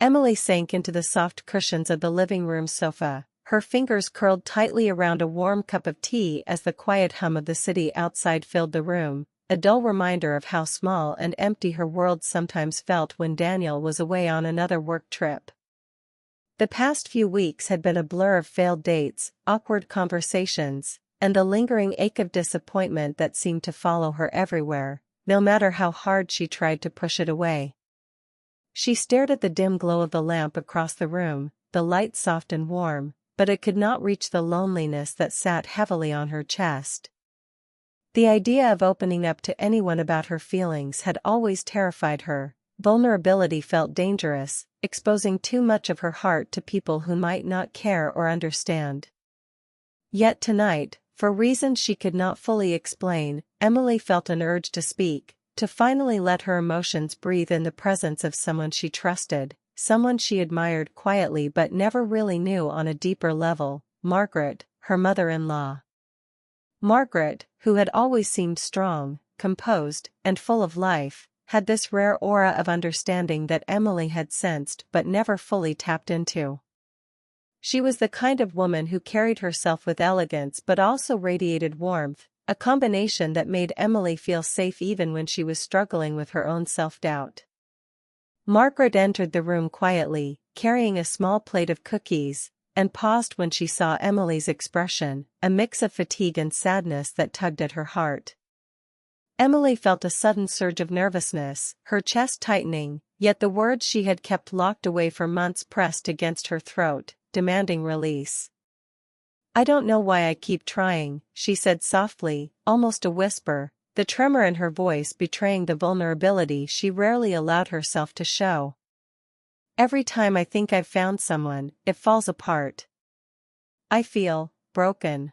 Emily sank into the soft cushions of the living room sofa, her fingers curled tightly around a warm cup of tea as the quiet hum of the city outside filled the room, a dull reminder of how small and empty her world sometimes felt when Daniel was away on another work trip. The past few weeks had been a blur of failed dates, awkward conversations, and the lingering ache of disappointment that seemed to follow her everywhere, no matter how hard she tried to push it away. She stared at the dim glow of the lamp across the room, the light soft and warm, but it could not reach the loneliness that sat heavily on her chest. The idea of opening up to anyone about her feelings had always terrified her. Vulnerability felt dangerous, exposing too much of her heart to people who might not care or understand. Yet tonight, for reasons she could not fully explain, Emily felt an urge to speak, to finally let her emotions breathe in the presence of someone she trusted, someone she admired quietly but never really knew on a deeper level, Margaret, her mother-in-law. Margaret, who had always seemed strong, composed, and full of life, had this rare aura of understanding that Emily had sensed but never fully tapped into. She was the kind of woman who carried herself with elegance but also radiated warmth, a combination that made Emily feel safe even when she was struggling with her own self-doubt. Margaret entered the room quietly, carrying a small plate of cookies, and paused when she saw Emily's expression, a mix of fatigue and sadness that tugged at her heart. Emily felt a sudden surge of nervousness, her chest tightening, yet the words she had kept locked away for months pressed against her throat, demanding release. "I don't know why I keep trying," she said softly, almost a whisper, the tremor in her voice betraying the vulnerability she rarely allowed herself to show. "Every time I think I've found someone, it falls apart. I feel broken."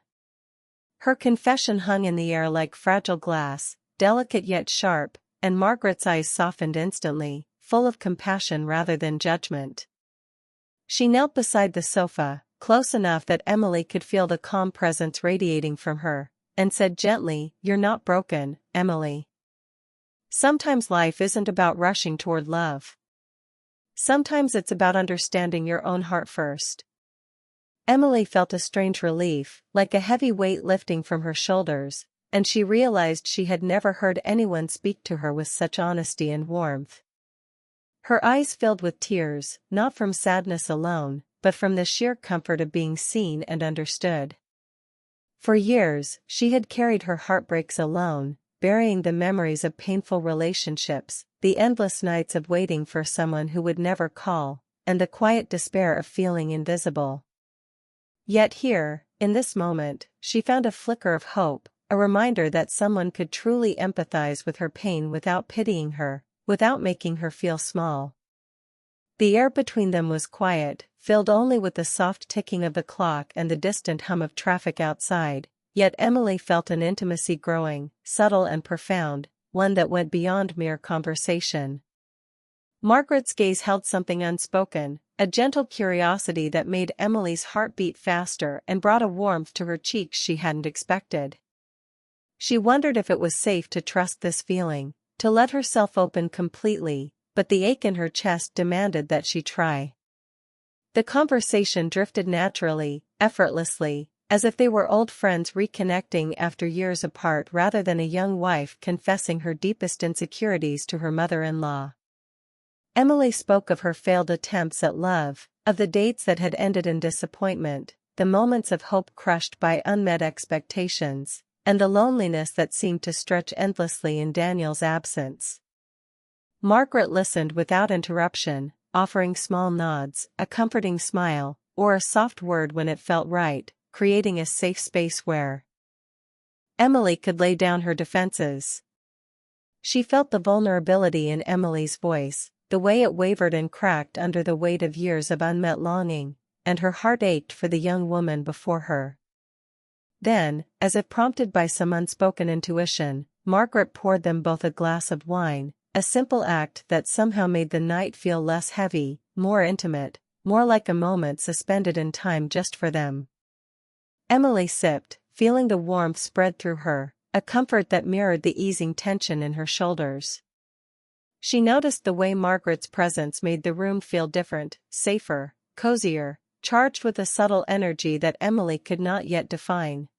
Her confession hung in the air like fragile glass, delicate yet sharp, and Margaret's eyes softened instantly, full of compassion rather than judgment. She knelt beside the sofa, close enough that Emily could feel the calm presence radiating from her, and said gently, "You're not broken, Emily. Sometimes life isn't about rushing toward love. Sometimes it's about understanding your own heart first." Emily felt a strange relief, like a heavy weight lifting from her shoulders, and she realized she had never heard anyone speak to her with such honesty and warmth. Her eyes filled with tears, not from sadness alone, but from the sheer comfort of being seen and understood. For years, she had carried her heartbreaks alone, burying the memories of painful relationships, the endless nights of waiting for someone who would never call, and the quiet despair of feeling invisible. Yet here, in this moment, she found a flicker of hope, a reminder that someone could truly empathize with her pain without pitying her, without making her feel small. The air between them was quiet, filled only with the soft ticking of the clock and the distant hum of traffic outside, yet Emily felt an intimacy growing, subtle and profound, one that went beyond mere conversation. Margaret's gaze held something unspoken, a gentle curiosity that made Emily's heart beat faster and brought a warmth to her cheeks she hadn't expected. She wondered if it was safe to trust this feeling, to let herself open completely, but the ache in her chest demanded that she try. The conversation drifted naturally, effortlessly, as if they were old friends reconnecting after years apart rather than a young wife confessing her deepest insecurities to her mother-in-law. Emily spoke of her failed attempts at love, of the dates that had ended in disappointment, the moments of hope crushed by unmet expectations, and the loneliness that seemed to stretch endlessly in Daniel's absence. Margaret listened without interruption, offering small nods, a comforting smile, or a soft word when it felt right, creating a safe space where Emily could lay down her defenses. She felt the vulnerability in Emily's voice, the way it wavered and cracked under the weight of years of unmet longing, and her heart ached for the young woman before her. Then, as if prompted by some unspoken intuition, Margaret poured them both a glass of wine, a simple act that somehow made the night feel less heavy, more intimate, more like a moment suspended in time just for them. Emily sipped, feeling the warmth spread through her, a comfort that mirrored the easing tension in her shoulders. She noticed the way Margaret's presence made the room feel different, safer, cozier, charged with a subtle energy that Emily could not yet define.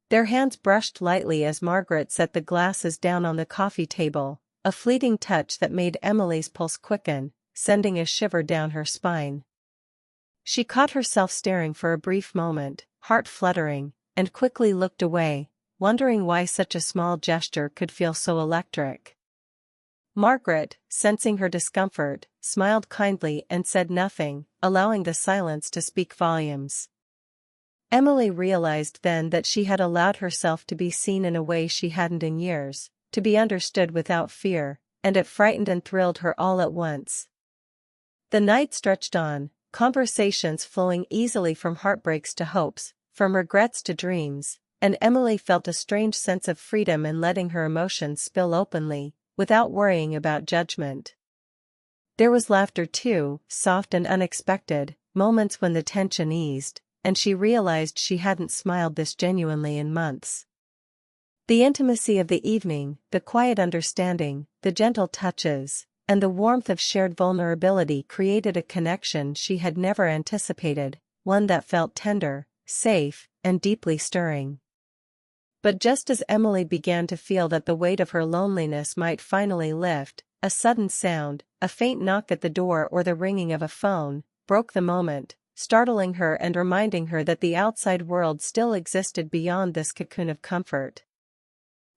Their hands brushed lightly as Margaret set the glasses down on the coffee table, a fleeting touch that made Emily's pulse quicken, sending a shiver down her spine. She caught herself staring for a brief moment, heart fluttering, and quickly looked away, wondering why such a small gesture could feel so electric. Margaret, sensing her discomfort, smiled kindly and said nothing, allowing the silence to speak volumes. Emily realized then that she had allowed herself to be seen in a way she hadn't in years, to be understood without fear, and it frightened and thrilled her all at once. The night stretched on, conversations flowing easily from heartbreaks to hopes, from regrets to dreams, and Emily felt a strange sense of freedom in letting her emotions spill openly, without worrying about judgment. There was laughter too, soft and unexpected, moments when the tension eased, and she realized she hadn't smiled this genuinely in months. The intimacy of the evening, the quiet understanding, the gentle touches, and the warmth of shared vulnerability created a connection she had never anticipated, one that felt tender, safe, and deeply stirring. But just as Emily began to feel that the weight of her loneliness might finally lift, a sudden sound, a faint knock at the door or the ringing of a phone, broke the moment, startling her and reminding her that the outside world still existed beyond this cocoon of comfort.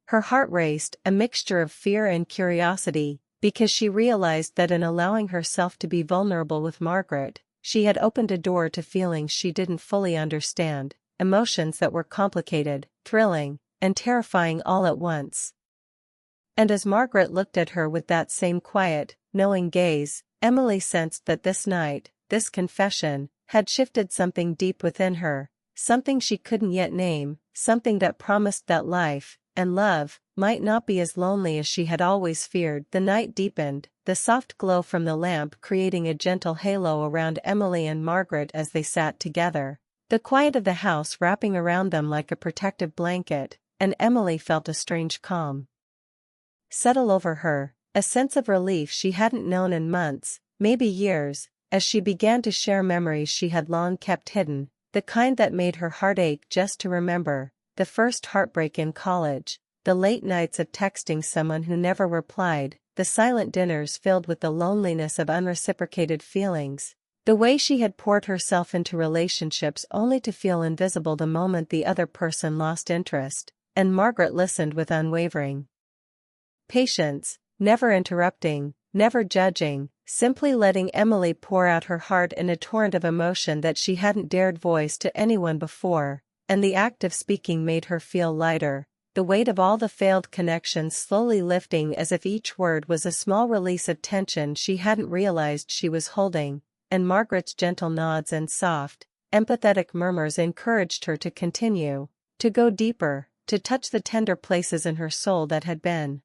Her heart raced, a mixture of fear and curiosity, because she realized that in allowing herself to be vulnerable with Margaret, she had opened a door to feelings she didn't fully understand, emotions that were complicated, thrilling, and terrifying all at once. And as Margaret looked at her with that same quiet, knowing gaze, Emily sensed that this night, this confession, had shifted something deep within her, something she couldn't yet name, something that promised that life, and love, might not be as lonely as she had always feared. The night deepened, the soft glow from the lamp creating a gentle halo around Emily and Margaret as they sat together, the quiet of the house wrapping around them like a protective blanket, and Emily felt a strange calm settle over her, a sense of relief she hadn't known in months, maybe years, as she began to share memories she had long kept hidden, the kind that made her heart ache just to remember, the first heartbreak in college, the late nights of texting someone who never replied, the silent dinners filled with the loneliness of unreciprocated feelings, the way she had poured herself into relationships only to feel invisible the moment the other person lost interest, and Margaret listened with unwavering patience, never interrupting, never judging, simply letting Emily pour out her heart in a torrent of emotion that she hadn't dared voice to anyone before, and the act of speaking made her feel lighter, the weight of all the failed connections slowly lifting as if each word was a small release of tension she hadn't realized she was holding, and Margaret's gentle nods and soft, empathetic murmurs encouraged her to continue, to go deeper, to touch the tender places in her soul that had been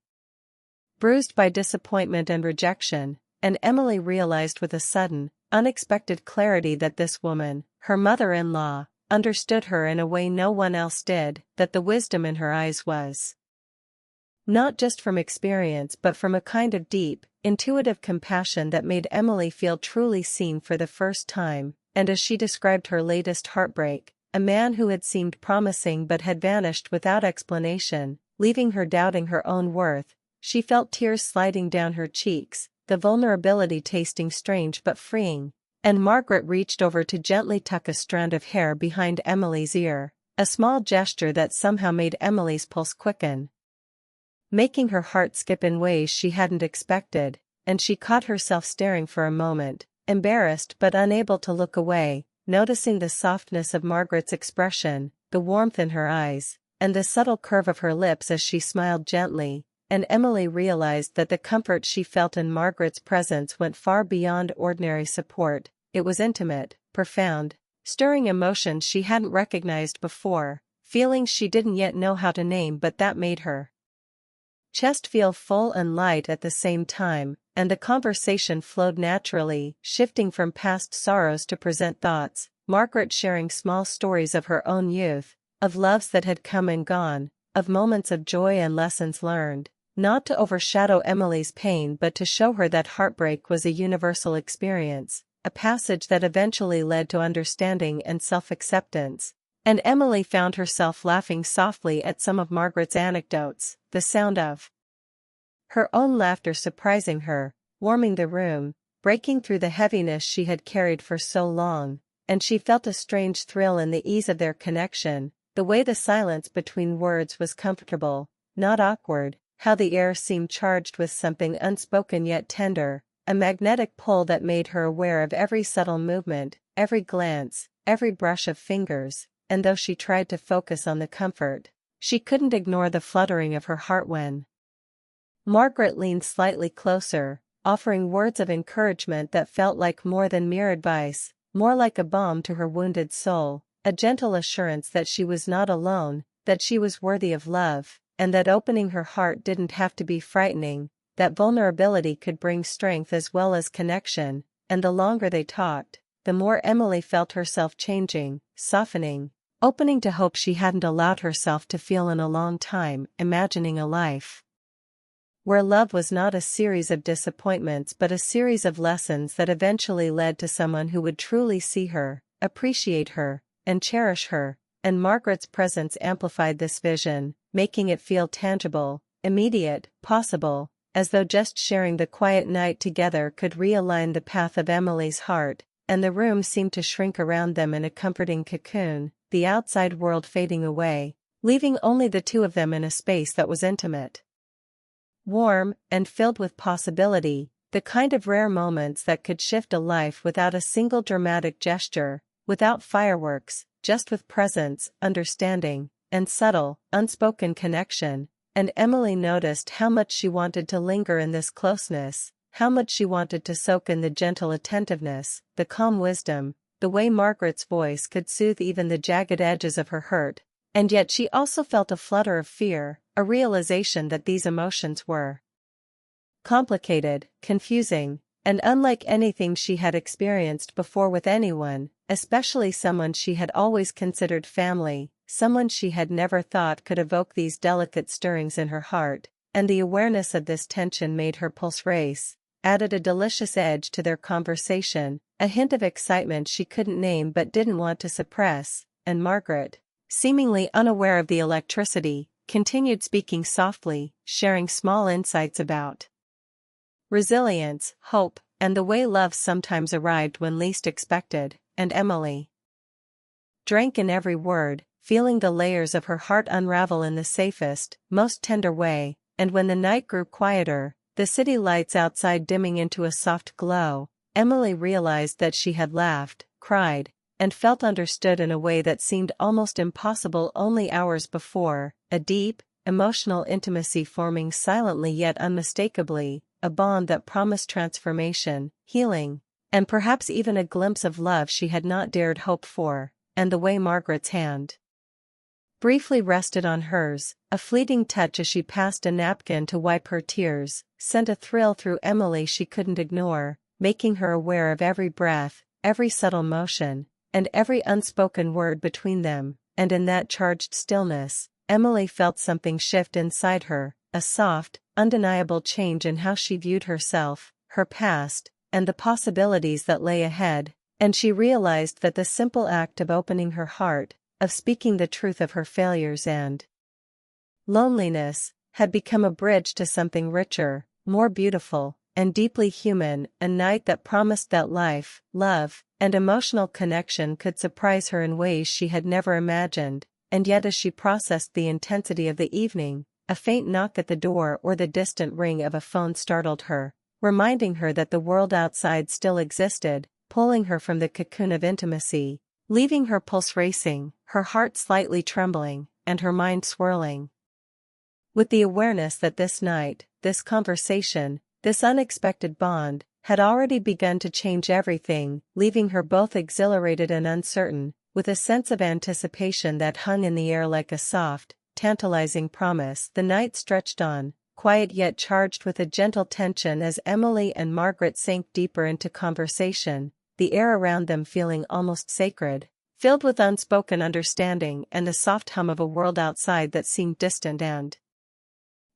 bruised by disappointment and rejection, and Emily realized with a sudden, unexpected clarity that this woman, her mother-in-law, understood her in a way no one else did, that the wisdom in her eyes was not just from experience but from a kind of deep, intuitive compassion that made Emily feel truly seen for the first time, and as she described her latest heartbreak, a man who had seemed promising but had vanished without explanation, leaving her doubting her own worth, she felt tears sliding down her cheeks, the vulnerability tasting strange but freeing, and Margaret reached over to gently tuck a strand of hair behind Emily's ear, a small gesture that somehow made Emily's pulse quicken, making her heart skip in ways she hadn't expected, and she caught herself staring for a moment, embarrassed but unable to look away, noticing the softness of Margaret's expression, the warmth in her eyes, and the subtle curve of her lips as she smiled gently. And Emily realized that the comfort she felt in Margaret's presence went far beyond ordinary support. It was intimate, profound, stirring emotions she hadn't recognized before, feelings she didn't yet know how to name but that made her chest feel full and light at the same time, and the conversation flowed naturally, shifting from past sorrows to present thoughts, Margaret sharing small stories of her own youth, of loves that had come and gone, of moments of joy and lessons learned, not to overshadow Emily's pain but to show her that heartbreak was a universal experience, a passage that eventually led to understanding and self-acceptance. And Emily found herself laughing softly at some of Margaret's anecdotes, the sound of her own laughter surprising her, warming the room, breaking through the heaviness she had carried for so long, and she felt a strange thrill in the ease of their connection, the way the silence between words was comfortable, not awkward, how the air seemed charged with something unspoken yet tender, a magnetic pull that made her aware of every subtle movement, every glance, every brush of fingers, and though she tried to focus on the comfort, she couldn't ignore the fluttering of her heart when Margaret leaned slightly closer, offering words of encouragement that felt like more than mere advice, more like a balm to her wounded soul, a gentle assurance that she was not alone, that she was worthy of love, and that opening her heart didn't have to be frightening, that vulnerability could bring strength as well as connection. And the longer they talked, the more Emily felt herself changing, softening, opening to hope she hadn't allowed herself to feel in a long time, imagining a life where love was not a series of disappointments but a series of lessons that eventually led to someone who would truly see her, appreciate her, and cherish her. And Margaret's presence amplified this vision, making it feel tangible, immediate, possible, as though just sharing the quiet night together could realign the path of Emily's heart, and the room seemed to shrink around them in a comforting cocoon, the outside world fading away, leaving only the two of them in a space that was intimate, warm, and filled with possibility, the kind of rare moments that could shift a life without a single dramatic gesture, without fireworks, just with presence, understanding, and subtle, unspoken connection. And Emily noticed how much she wanted to linger in this closeness, how much she wanted to soak in the gentle attentiveness, the calm wisdom, the way Margaret's voice could soothe even the jagged edges of her hurt. And yet she also felt a flutter of fear, a realization that these emotions were complicated, confusing, and unlike anything she had experienced before with anyone, especially someone she had always considered family, someone she had never thought could evoke these delicate stirrings in her heart. And the awareness of this tension made her pulse race, added a delicious edge to their conversation, a hint of excitement she couldn't name but didn't want to suppress. And Margaret, seemingly unaware of the electricity, continued speaking softly, sharing small insights about resilience, hope, and the way love sometimes arrived when least expected. And Emily drank in every word, feeling the layers of her heart unravel in the safest, most tender way. And when the night grew quieter, the city lights outside dimming into a soft glow, Emily realized that she had laughed, cried, and felt understood in a way that seemed almost impossible only hours before, a deep, emotional intimacy forming silently yet unmistakably, a bond that promised transformation, healing, and perhaps even a glimpse of love she had not dared hope for. And the way Margaret's hand briefly rested on hers, a fleeting touch as she passed a napkin to wipe her tears, sent a thrill through Emily she couldn't ignore, making her aware of every breath, every subtle motion, and every unspoken word between them. And in that charged stillness, Emily felt something shift inside her, a soft, undeniable change in how she viewed herself, her past, and the possibilities that lay ahead. And she realized that the simple act of opening her heart, of speaking the truth of her failures and loneliness, had become a bridge to something richer, more beautiful, and deeply human, a night that promised that life, love, and emotional connection could surprise her in ways she had never imagined. And yet as she processed the intensity of the evening, a faint knock at the door or the distant ring of a phone startled her, reminding her that the world outside still existed, pulling her from the cocoon of intimacy, leaving her pulse racing, her heart slightly trembling, and her mind swirling with the awareness that this night, this conversation, this unexpected bond, had already begun to change everything, leaving her both exhilarated and uncertain, with a sense of anticipation that hung in the air like a soft, tantalizing promise. The night stretched on, quiet yet charged with a gentle tension as Emily and Margaret sank deeper into conversation, the air around them feeling almost sacred, filled with unspoken understanding and the soft hum of a world outside that seemed distant and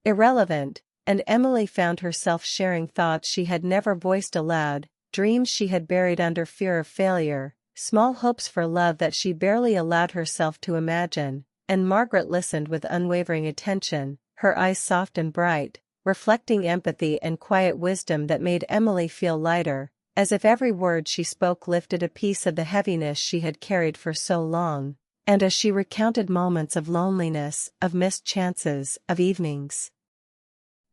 irrelevant. and Emily found herself sharing thoughts she had never voiced aloud, dreams she had buried under fear of failure, small hopes for love that she barely allowed herself to imagine, and Margaret listened with unwavering attention, her eyes soft and bright, reflecting empathy and quiet wisdom that made Emily feel lighter, as if every word she spoke lifted a piece of the heaviness she had carried for so long. And as she recounted moments of loneliness, of missed chances, of evenings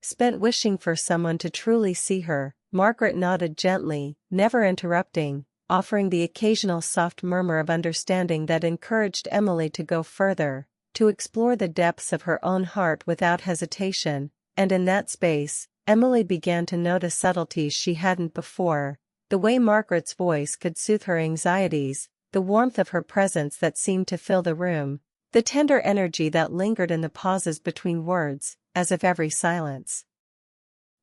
spent wishing for someone to truly see her, Margaret nodded gently, never interrupting, offering the occasional soft murmur of understanding that encouraged Emily to go further, to explore the depths of her own heart without hesitation, and in that space, Emily began to notice subtleties she hadn't before, the way Margaret's voice could soothe her anxieties, the warmth of her presence that seemed to fill the room, the tender energy that lingered in the pauses between words, as if every silence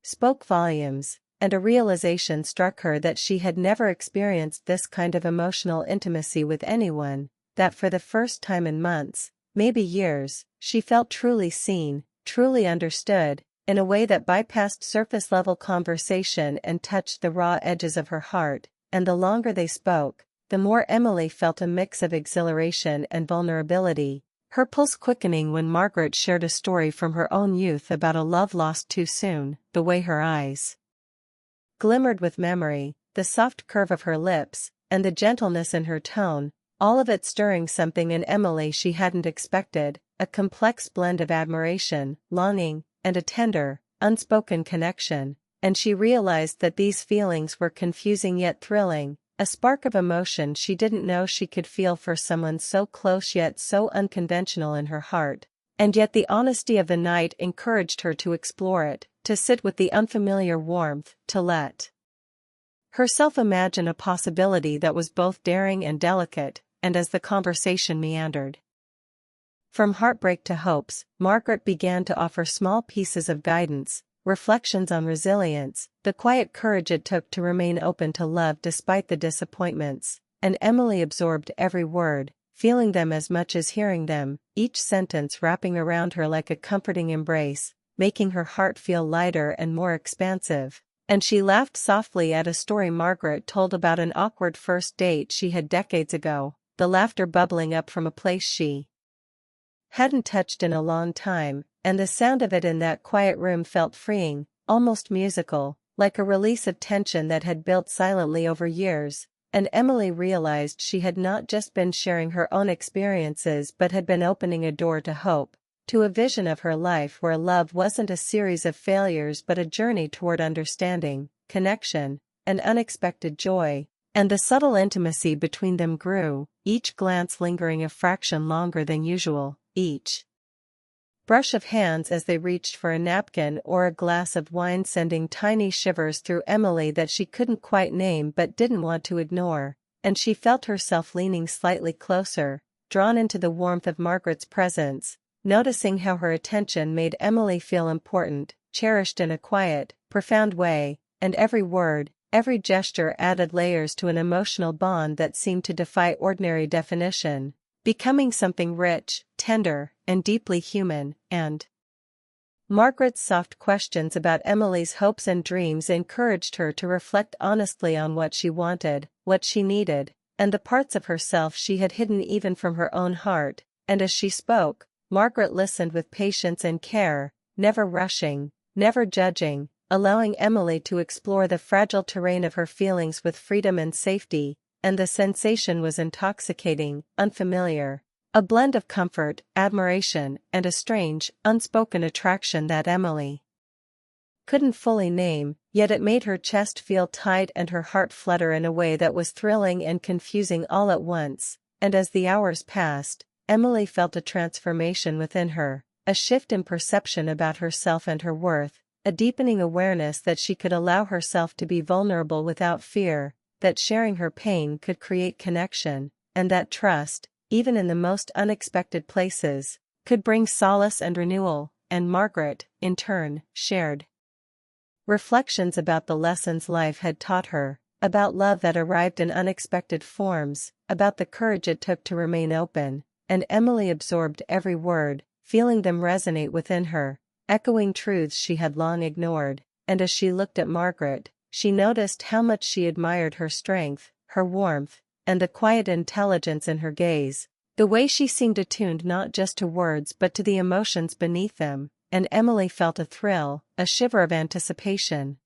spoke volumes, and a realization struck her that she had never experienced this kind of emotional intimacy with anyone, that for the first time in months, maybe years, she felt truly seen, truly understood, in a way that bypassed surface-level conversation and touched the raw edges of her heart, and the longer they spoke, the more Emily felt a mix of exhilaration and vulnerability, her pulse quickening when Margaret shared a story from her own youth about a love lost too soon, the way her eyes glimmered with memory, the soft curve of her lips, and the gentleness in her tone, all of it stirring something in Emily she hadn't expected, a complex blend of admiration, longing, and a tender, unspoken connection, and she realized that these feelings were confusing yet thrilling, a spark of emotion she didn't know she could feel for someone so close yet so unconventional in her heart, and yet the honesty of the night encouraged her to explore it, to sit with the unfamiliar warmth, to let herself imagine a possibility that was both daring and delicate, and as the conversation meandered from heartbreak to hopes, Margaret began to offer small pieces of guidance, reflections on resilience, the quiet courage it took to remain open to love despite the disappointments, and Emily absorbed every word, feeling them as much as hearing them, each sentence wrapping around her like a comforting embrace, making her heart feel lighter and more expansive, and she laughed softly at a story Margaret told about an awkward first date she had decades ago, the laughter bubbling up from a place she hadn't touched in a long time, and the sound of it in that quiet room felt freeing, almost musical, like a release of tension that had built silently over years, and Emily realized she had not just been sharing her own experiences but had been opening a door to hope, to a vision of her life where love wasn't a series of failures but a journey toward understanding, connection, and unexpected joy, and the subtle intimacy between them grew, each glance lingering a fraction longer than usual, each brush of hands as they reached for a napkin or a glass of wine sending tiny shivers through Emily that she couldn't quite name but didn't want to ignore, and she felt herself leaning slightly closer, drawn into the warmth of Margaret's presence, noticing how her attention made Emily feel important, cherished in a quiet, profound way, and every word, every gesture added layers to an emotional bond that seemed to defy ordinary definition, becoming something rich, tender, and deeply human, and Margaret's soft questions about Emily's hopes and dreams encouraged her to reflect honestly on what she wanted, what she needed, and the parts of herself she had hidden even from her own heart, and as she spoke, Margaret listened with patience and care, never rushing, never judging, allowing Emily to explore the fragile terrain of her feelings with freedom and safety, and the sensation was intoxicating, unfamiliar, a blend of comfort, admiration, and a strange, unspoken attraction that Emily couldn't fully name, yet it made her chest feel tight and her heart flutter in a way that was thrilling and confusing all at once, and as the hours passed, Emily felt a transformation within her, a shift in perception about herself and her worth, a deepening awareness that she could allow herself to be vulnerable without fear, that sharing her pain could create connection, and that trust, even in the most unexpected places, could bring solace and renewal, and Margaret, in turn, shared reflections about the lessons life had taught her, about love that arrived in unexpected forms, about the courage it took to remain open, and Emily absorbed every word, feeling them resonate within her, echoing truths she had long ignored, and as she looked at Margaret, she noticed how much she admired her strength, her warmth, and the quiet intelligence in her gaze. The way she seemed attuned not just to words but to the emotions beneath them, and Emily felt a thrill, a shiver of anticipation.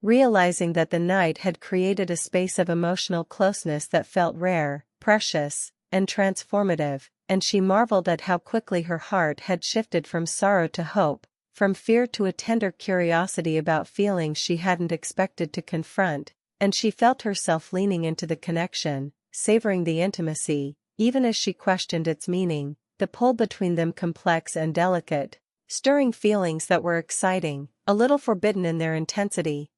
Realizing that the night had created a space of emotional closeness that felt rare, precious, and transformative, and she marveled at how quickly her heart had shifted from sorrow to hope, from fear to a tender curiosity about feelings she hadn't expected to confront, and she felt herself leaning into the connection, savoring the intimacy, even as she questioned its meaning, the pull between them complex and delicate, stirring feelings that were exciting, a little forbidden in their intensity,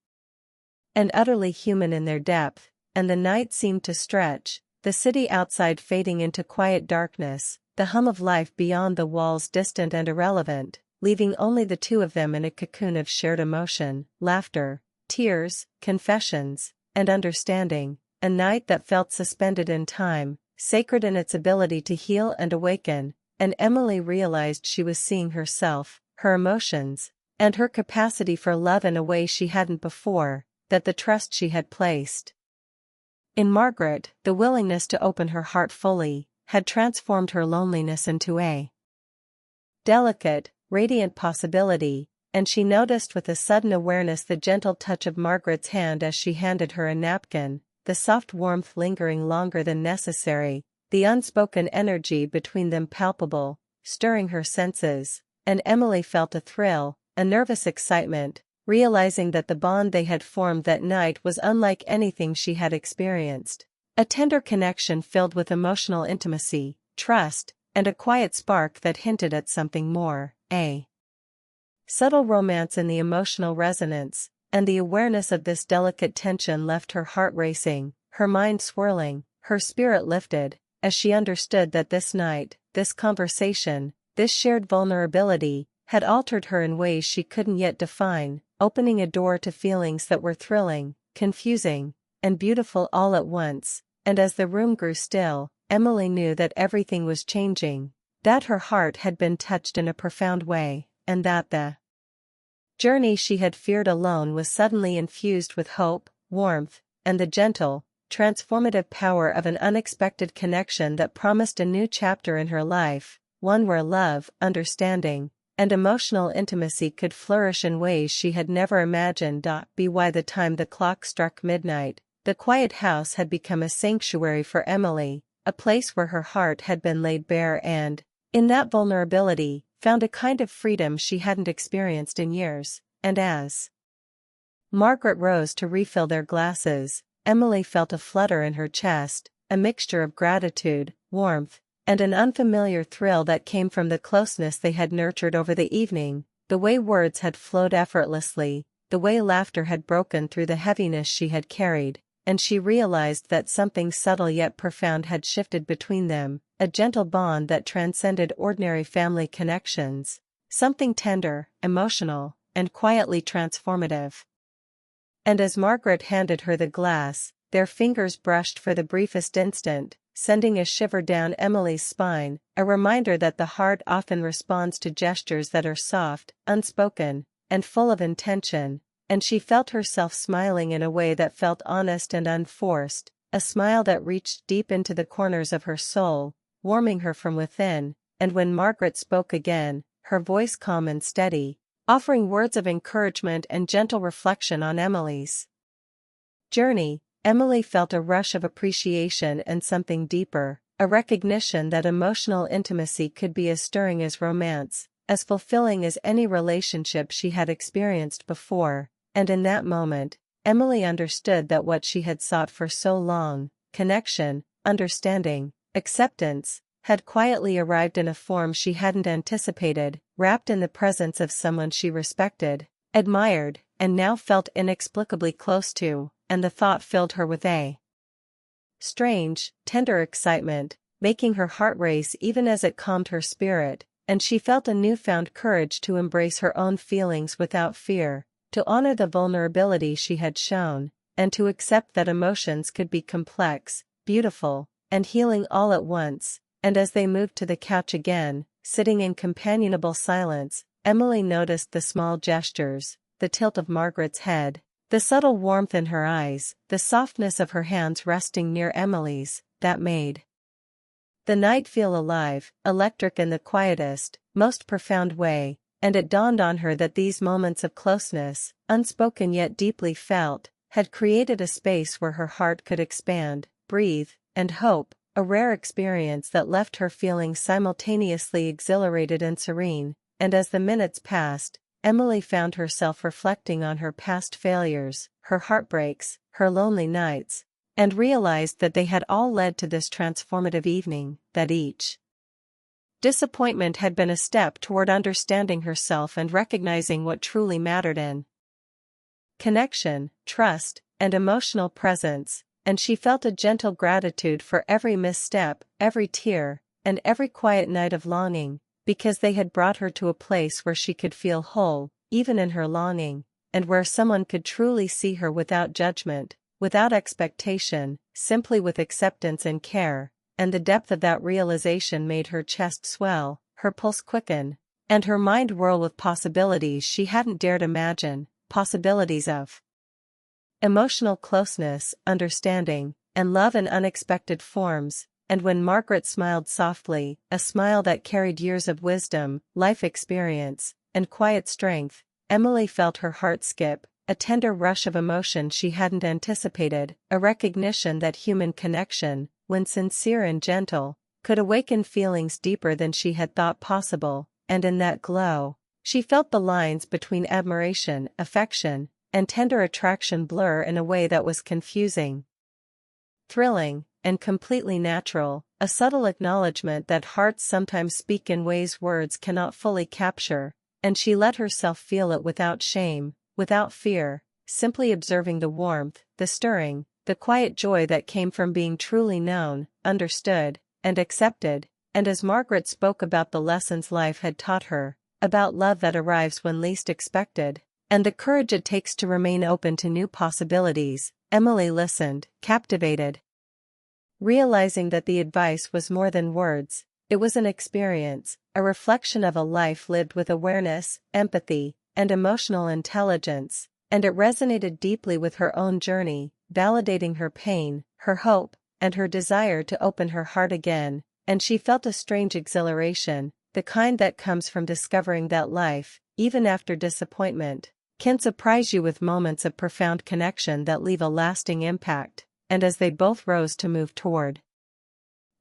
and utterly human in their depth. And the night seemed to stretch, the city outside fading into quiet darkness, the hum of life beyond the walls distant and irrelevant, leaving only the two of them in a cocoon of shared emotion, laughter, tears, confessions, and understanding, a night that felt suspended in time, sacred in its ability to heal and awaken. And Emily realized she was seeing herself, her emotions, and her capacity for love in a way she hadn't before, that the trust she had placed in Margaret, the willingness to open her heart fully, had transformed her loneliness into a delicate, radiant possibility, and she noticed with a sudden awareness the gentle touch of Margaret's hand as she handed her a napkin, the soft warmth lingering longer than necessary, the unspoken energy between them palpable, stirring her senses, and Emily felt a thrill, a nervous excitement, realizing that the bond they had formed that night was unlike anything she had experienced. A tender connection filled with emotional intimacy, trust, and a quiet spark that hinted at something more, a subtle romance in the emotional resonance, and the awareness of this delicate tension left her heart racing, her mind swirling, her spirit lifted, as she understood that this night, this conversation, this shared vulnerability, had altered her in ways she couldn't yet define, opening a door to feelings that were thrilling, confusing, and beautiful all at once. And as the room grew still, Emily knew that everything was changing, that her heart had been touched in a profound way, and that the journey she had feared alone was suddenly infused with hope, warmth, and the gentle, transformative power of an unexpected connection that promised a new chapter in her life, one where love, understanding, and emotional intimacy could flourish in ways she had never imagined. By the time the clock struck midnight, the quiet house had become a sanctuary for Emily, a place where her heart had been laid bare and, in that vulnerability, found a kind of freedom she hadn't experienced in years. And as Margaret rose to refill their glasses, Emily felt a flutter in her chest, a mixture of gratitude, warmth, and an unfamiliar thrill that came from the closeness they had nurtured over the evening, the way words had flowed effortlessly, the way laughter had broken through the heaviness she had carried, and she realized that something subtle yet profound had shifted between them, a gentle bond that transcended ordinary family connections, something tender, emotional, and quietly transformative. And as Margaret handed her the glass, their fingers brushed for the briefest instant, sending a shiver down Emily's spine, a reminder that the heart often responds to gestures that are soft, unspoken, and full of intention, and she felt herself smiling in a way that felt honest and unforced, a smile that reached deep into the corners of her soul, warming her from within. And when Margaret spoke again, her voice calm and steady, offering words of encouragement and gentle reflection on Emily's journey, Emily felt a rush of appreciation and something deeper, a recognition that emotional intimacy could be as stirring as romance, as fulfilling as any relationship she had experienced before. And in that moment, Emily understood that what she had sought for so long, connection, understanding, acceptance, had quietly arrived in a form she hadn't anticipated, wrapped in the presence of someone she respected, admired, and now felt inexplicably close to. And the thought filled her with a strange, tender excitement, making her heart race even as it calmed her spirit, and she felt a newfound courage to embrace her own feelings without fear, to honor the vulnerability she had shown, and to accept that emotions could be complex, beautiful, and healing all at once. And as they moved to the couch again, sitting in companionable silence, Emily noticed the small gestures, the tilt of Margaret's head, the subtle warmth in her eyes, the softness of her hands resting near Emily's, that made the night feel alive, electric in the quietest, most profound way, and it dawned on her that these moments of closeness, unspoken yet deeply felt, had created a space where her heart could expand, breathe, and hope, a rare experience that left her feeling simultaneously exhilarated and serene. And as the minutes passed, Emily found herself reflecting on her past failures, her heartbreaks, her lonely nights, and realized that they had all led to this transformative evening, that each disappointment had been a step toward understanding herself and recognizing what truly mattered in connection, trust, and emotional presence, and she felt a gentle gratitude for every misstep, every tear, and every quiet night of longing, because they had brought her to a place where she could feel whole, even in her longing, and where someone could truly see her without judgment, without expectation, simply with acceptance and care. And the depth of that realization made her chest swell, her pulse quicken, and her mind whirl with possibilities she hadn't dared imagine, possibilities of emotional closeness, understanding, and love in unexpected forms. And when Margaret smiled softly, a smile that carried years of wisdom, life experience, and quiet strength, Emily felt her heart skip, a tender rush of emotion she hadn't anticipated, a recognition that human connection, when sincere and gentle, could awaken feelings deeper than she had thought possible, and in that glow, she felt the lines between admiration, affection, and tender attraction blur in a way that was confusing, thrilling, and completely natural, a subtle acknowledgement that hearts sometimes speak in ways words cannot fully capture, and she let herself feel it without shame, without fear, simply observing the warmth, the stirring, the quiet joy that came from being truly known, understood, and accepted. And as Margaret spoke about the lessons life had taught her, about love that arrives when least expected, and the courage it takes to remain open to new possibilities, Emily listened, captivated. Realizing that the advice was more than words, it was an experience, a reflection of a life lived with awareness, empathy, and emotional intelligence, and it resonated deeply with her own journey, validating her pain, her hope, and her desire to open her heart again. And she felt a strange exhilaration, the kind that comes from discovering that life, even after disappointment, can surprise you with moments of profound connection that leave a lasting impact. And as they both rose to move toward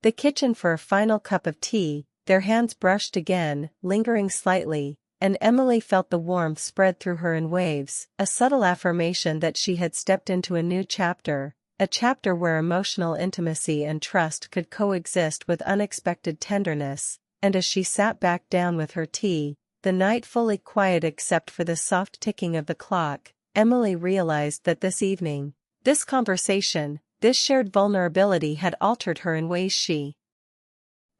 the kitchen for a final cup of tea, their hands brushed again, lingering slightly, and Emily felt the warmth spread through her in waves, a subtle affirmation that she had stepped into a new chapter, a chapter where emotional intimacy and trust could coexist with unexpected tenderness. And as she sat back down with her tea, the night fully quiet except for the soft ticking of the clock, Emily realized that this evening, this conversation, this shared vulnerability had altered her in ways she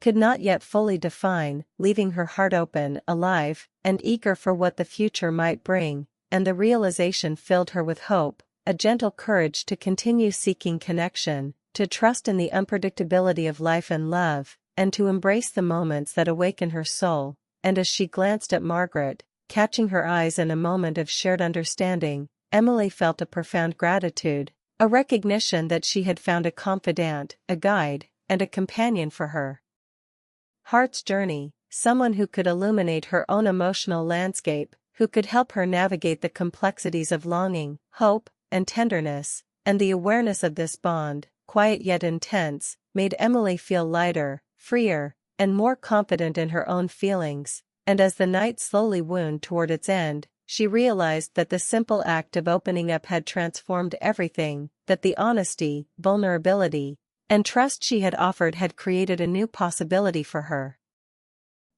could not yet fully define, leaving her heart open, alive, and eager for what the future might bring. And the realization filled her with hope, a gentle courage to continue seeking connection, to trust in the unpredictability of life and love, and to embrace the moments that awaken her soul. And as she glanced at Margaret, catching her eyes in a moment of shared understanding, Emily felt a profound gratitude, a recognition that she had found a confidant, a guide, and a companion for her heart's journey, someone who could illuminate her own emotional landscape, who could help her navigate the complexities of longing, hope, and tenderness. And the awareness of this bond, quiet yet intense, made Emily feel lighter, freer, and more confident in her own feelings. And as the night slowly wound toward its end, she realized that the simple act of opening up had transformed everything, that the honesty, vulnerability, and trust she had offered had created a new possibility for her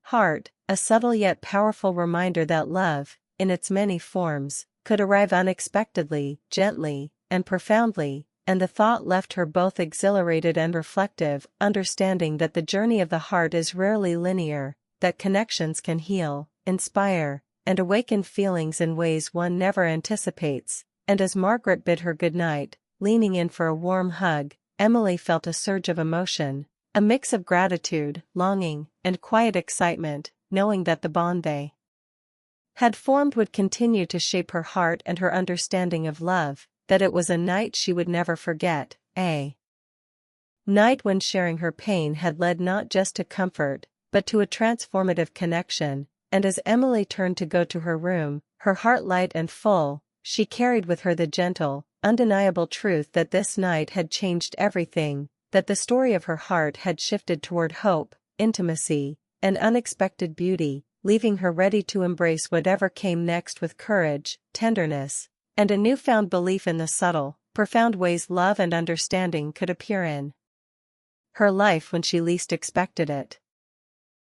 heart, a subtle yet powerful reminder that love, in its many forms, could arrive unexpectedly, gently, and profoundly. And the thought left her both exhilarated and reflective, understanding that the journey of the heart is rarely linear, that connections can heal, inspire, and awaken feelings in ways one never anticipates. And as Margaret bid her good night, leaning in for a warm hug, Emily felt a surge of emotion, a mix of gratitude, longing, and quiet excitement, knowing that the bond they had formed would continue to shape her heart and her understanding of love, that it was a night she would never forget, a night when sharing her pain had led not just to comfort, but to a transformative connection, and as Emily turned to go to her room, her heart light and full, she carried with her the gentle, undeniable truth that this night had changed everything, that the story of her heart had shifted toward hope, intimacy, and unexpected beauty, leaving her ready to embrace whatever came next with courage, tenderness, and a newfound belief in the subtle, profound ways love and understanding could appear in her life when she least expected it.